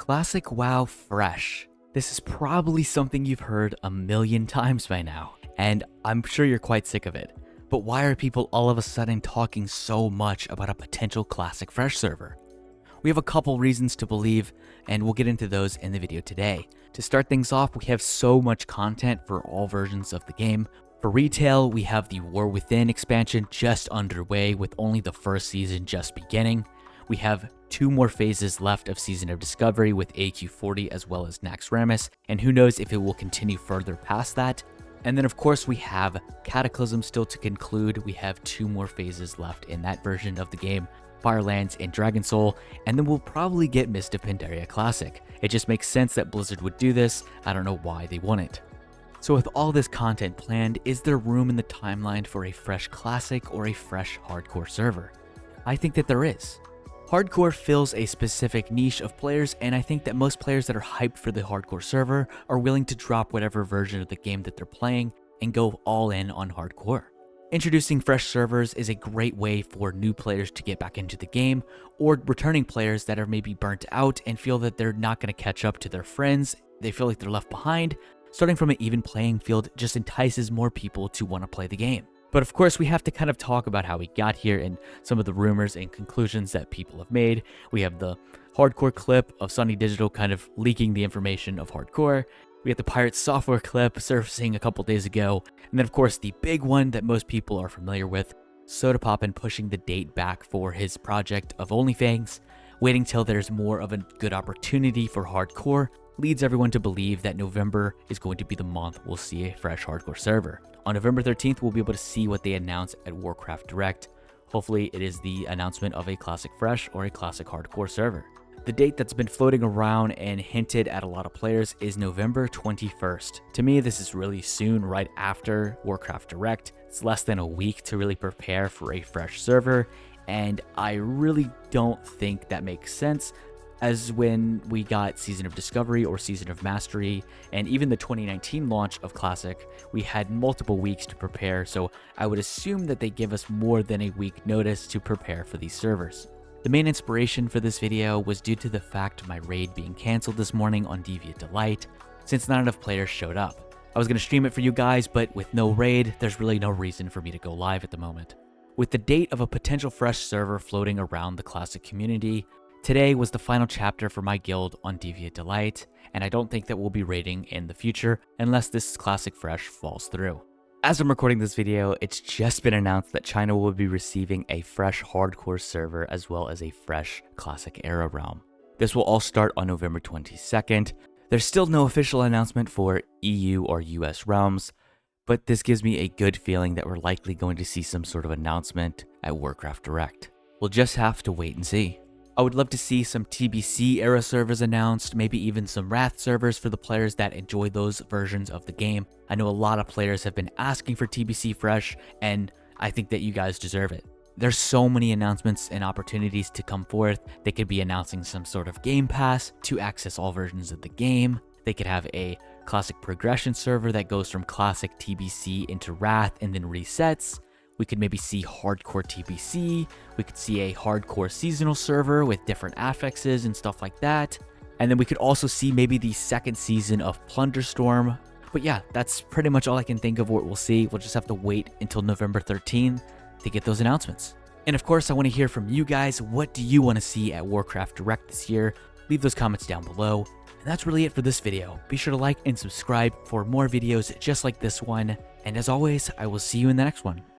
Classic WoW Fresh. This is probably something you've heard a million times by now, and I'm sure you're quite sick of it. But why are people all of a sudden talking so much about a potential Classic Fresh server? We have a couple reasons to believe, and we'll get into those in the video today. To start things off, we have so much content for all versions of the game. For retail, we have the War Within expansion just underway with only the first season just beginning. We have 2 more phases left of Season of Discovery with AQ40 as well as Naxxramas, and who knows if it will continue further past that. And then of course we have Cataclysm still to conclude. We have 2 more phases left in that version of the game, Firelands and Dragon Soul, and then we'll probably get Mist of Pandaria Classic. It just makes sense that Blizzard would do this. I don't know why they wouldn't. So with all this content planned, is there room in the timeline for a fresh Classic or a fresh Hardcore server? I think that there is. Hardcore fills a specific niche of players, and I think that most players that are hyped for the Hardcore server are willing to drop whatever version of the game that they're playing and go all in on Hardcore. Introducing fresh servers is a great way for new players to get back into the game, or returning players that are maybe burnt out and feel that they're not going to catch up to their friends, they feel like they're left behind. Starting from an even playing field just entices more people to want to play the game. But of course, we have to kind of talk about how we got here and some of the rumors and conclusions that people have made. We have the Hardcore clip of Sunny Digital kind of leaking the information of Hardcore. We have the Pirate Software clip surfacing a couple days ago. And then of course, the big one that most people are familiar with, Sodapoppin pushing the date back for his project of OnlyFans, waiting till there's more of a good opportunity for Hardcore, leads everyone to believe that November is going to be the month we'll see a fresh Hardcore server. On November 13th, we'll be able to see what they announce at Warcraft Direct. Hopefully, it is the announcement of a Classic Fresh or a Classic Hardcore server. The date that's been floating around and hinted at a lot of players is November 21st. To me, this is really soon, right after Warcraft Direct. It's less than a week to really prepare for a fresh server, and I really don't think that makes sense, as when we got Season of Discovery or Season of Mastery, and even the 2019 launch of Classic, we had multiple weeks to prepare, so I would assume that they give us more than a week notice to prepare for these servers. The main inspiration for this video was due to the fact of my raid being cancelled this morning on Deviant Delight, since not enough players showed up. I was going to stream it for you guys, but with no raid, there's really no reason for me to go live at the moment. With the date of a potential fresh server floating around the Classic community, today was the final chapter for my guild on Deviant Delight, and I don't think that we'll be raiding in the future unless this Classic Fresh falls through. As I'm recording this video, it's just been announced that China will be receiving a fresh Hardcore server as well as a fresh Classic Era realm. This will all start on November 22nd. There's still no official announcement for EU or US realms, but this gives me a good feeling that we're likely going to see some sort of announcement at Warcraft Direct. We'll just have to wait and see. I would love to see some TBC era servers announced, maybe even some Wrath servers for the players that enjoy those versions of the game. I know a lot of players have been asking for TBC Fresh, and I think that you guys deserve it. There's so many announcements and opportunities to come forth. They could be announcing some sort of Game Pass to access all versions of the game. They could have a Classic Progression server that goes from Classic TBC into Wrath and then resets. We could maybe see Hardcore TBC, we could see a Hardcore seasonal server with different affixes and stuff like that. And then we could also see maybe the 2nd season of Plunderstorm. But yeah, that's pretty much all I can think of what we'll see. We'll just have to wait until November 13th to get those announcements. And of course, I want to hear from you guys. What do you want to see at Warcraft Direct this year? Leave those comments down below. And that's really it for this video. Be sure to like and subscribe for more videos just like this one. And as always, I will see you in the next one.